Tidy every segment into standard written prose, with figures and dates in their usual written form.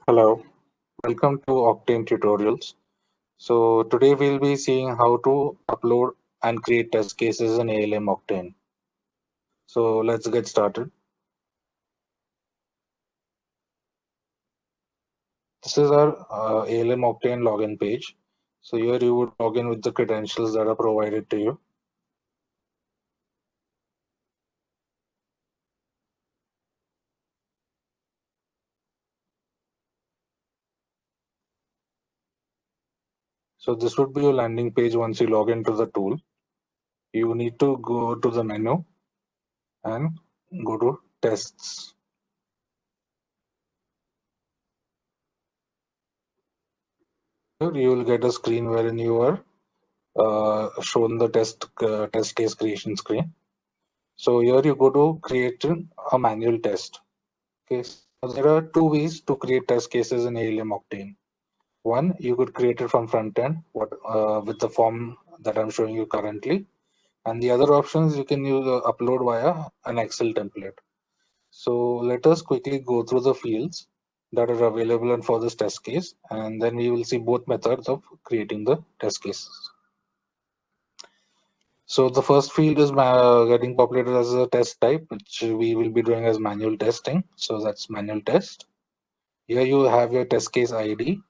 Hello, welcome to Octane Tutorials. So today we'll be seeing how to upload and create test cases in ALM Octane. So let's get started. This is our ALM Octane login page. So here you would log in with the credentials that are provided to you. So this would be your landing page once you log into the tool. You need to go to the menu and go to tests. Here you will get a screen wherein you are shown the test case creation screen. So here you go to create a manual test. Okay, so there are two ways to create test cases in ALM Octane. One, you could create it from front end, with the form that I'm showing you currently, and the other options you can use upload via an Excel template. So let us quickly go through the fields that are available for this test case, and then we will see both methods of creating the test cases. So the first field is getting populated as a test type, which we will be doing as manual testing. So that's manual test. Here you have your test case ID.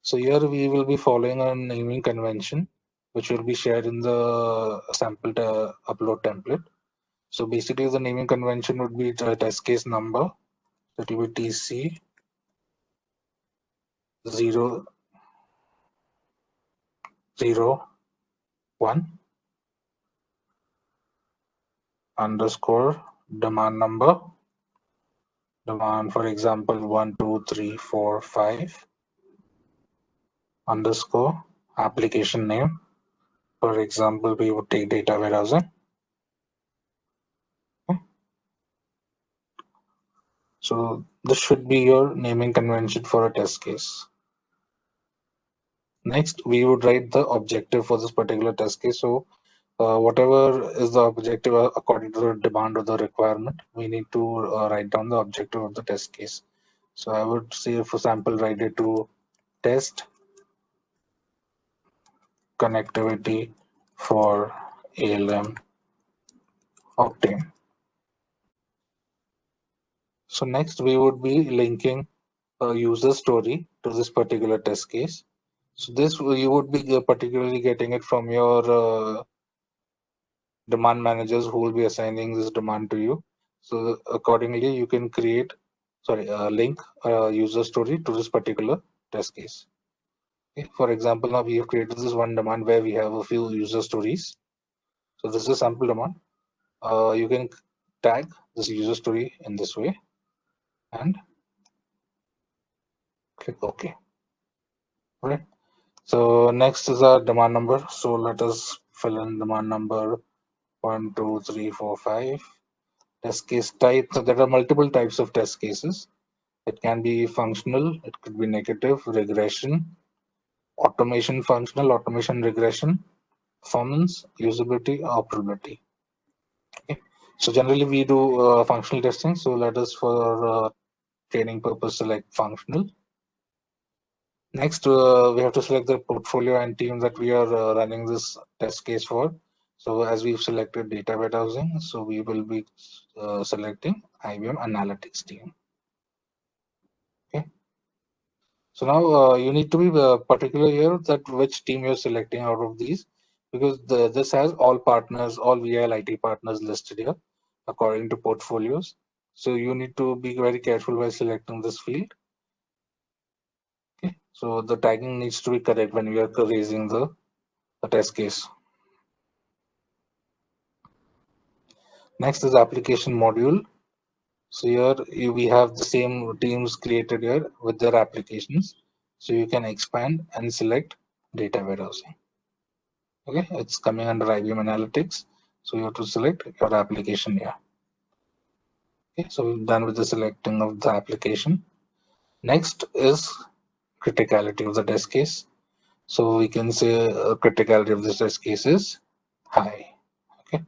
So here we will be following a naming convention, which will be shared in the sample upload template. So basically the naming convention would be test case number. That will be TC 001 underscore demand number. Demand, for example, 12345 underscore application name. For example, we would take data warehousing. Okay. So this should be your naming convention for a test case. Next, we would write the objective for this particular test case. So whatever is the objective according to the demand or the requirement, we need to write down the objective of the test case. So I would say, for example, write it to test connectivity for ALM Octane. So next we would be linking a user story to this particular test case. So this you would be particularly getting it from your demand managers who will be assigning this demand to you. So accordingly, you can link a user story to this particular test case. Okay. For example, now we have created this one demand where we have a few user stories. So this is a sample demand. You can tag this user story in this way and click OK. Right. So next is our demand number. So let us fill in demand number 12345. Test case type. So there are multiple types of test cases. It can be functional, it could be negative, regression, automation functional, automation regression, performance, usability, operability. Okay. So generally we do functional testing. So let us, for training purpose, select functional. Next, we have to select the portfolio and team that we are running this test case for. So as we've selected data warehousing, so we will be selecting IBM Analytics team. Okay. So now you need to be particular here that which team you're selecting out of these, because this has all partners, all VIL IT partners listed here according to portfolios. So you need to be very careful while selecting this field. Okay. So the tagging needs to be correct when we are raising the test case. Next is application module. So here we have the same teams created here with their applications. So you can expand and select data warehousing. Okay, it's coming under IBM Analytics. So you have to select your application here. Okay, so we've done with the selecting of the application. Next is criticality of the test case. So we can say criticality of this test case is high. Okay.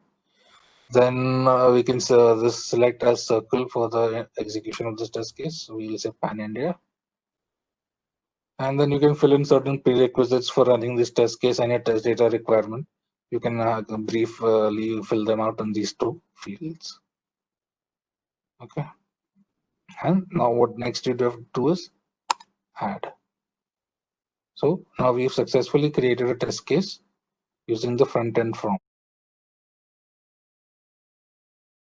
Then we can this select as circle for the execution of this test case. So we'll say pan India. And then you can fill in certain prerequisites for running this test case and your test data requirement. You can briefly fill them out in these two fields. Okay. And now what next you have to do is add. So now we've successfully created a test case using the front end form.